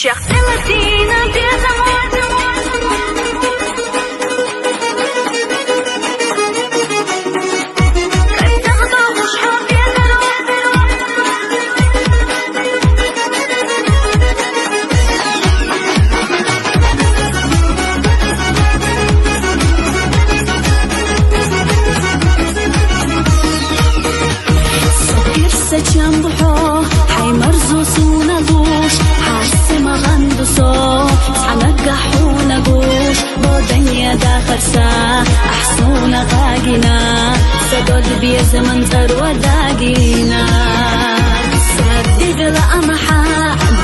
شخص المدينة بيزمون سچم بحو حي مرزوس ونغوش حس مغندسو سعنقح ونغوش بودنيا داخل سا أحسون غاقنا سدود بيزمن ثروة داقينا صدق لأمحا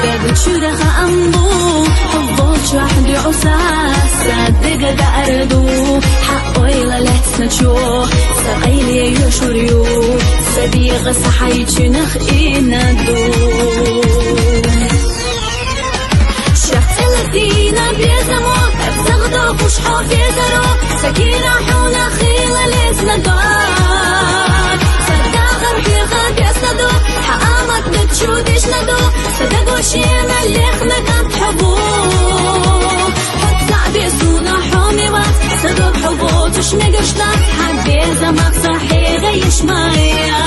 باب شرخ أمبو حبوت شحد عساس صدق داردو حقو إلى لحسنشو سقيلي يشوريو صديق صحيت نخئنا الدون شخص المدينة بيزمو بتغضب وشحو في زرو سكينة حونا خيلة لسنا دار صداغر في غاب يسندو حقامك بتشودش ندو صدق وشينا اللي خمك تحبو حتى بيسونا حومي وات صدق حبوت وشنقشتات حق بيزمك صحي غيش مايا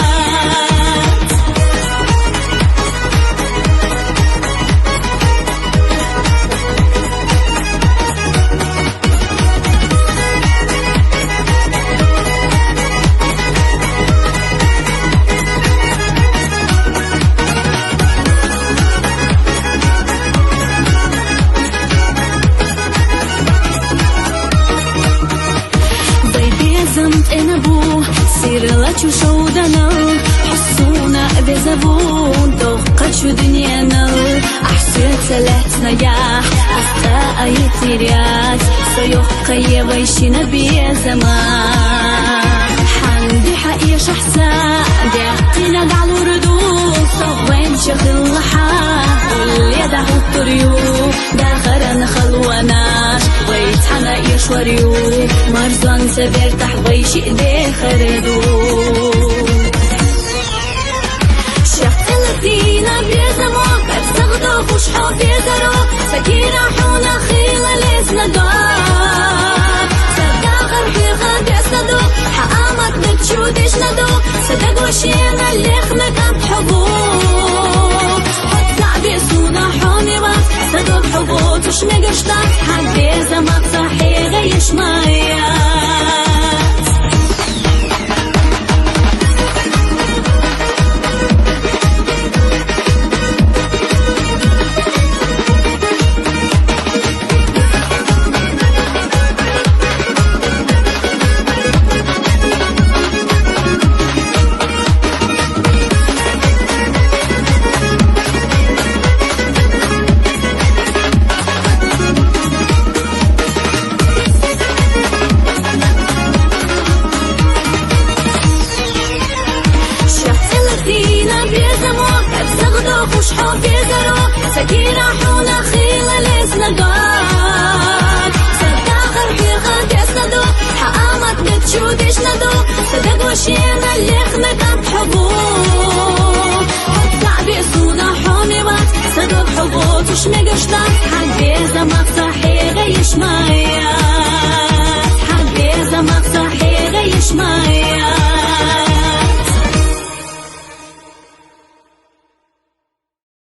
زمت انبو سير لاتشو شودنا حسونا بزبون دوقتشو دنيانا احسن سلاتنا ياح استا ايتيريات سيوقي ويشينا بيا زمان حندي حقيا شحسا ديقتنا قعلو ردو صوين شغل لحا واللي دعو الطريو داخرنا خلوناش ويتحنا يشوريو مرزان سبير تحوي شيء دي خردو شخص المدينة بيزمو بتغضب وشحو في زرو سكينة حونا خيلة لسنا دار صداغر في غاب يسندو حقامك بتشودش ندو صدق وشينا اللي خمك تحبو حتى بيسونا حومي وات صدق حبوت وشنقشتات حق بيزمك صحي غيش مايا وشحو في زرو سكينة حونا خيلة لسنا دار صداغر في غاب يسندو حقامك بتشودش ندو صدق وشينا اللي خمك تحبو حتى بيسونا حومي وات صدق حبوت وشنقشتات حق بيزمك صحي غيش مايات حق بيزمك صحي غيش مايات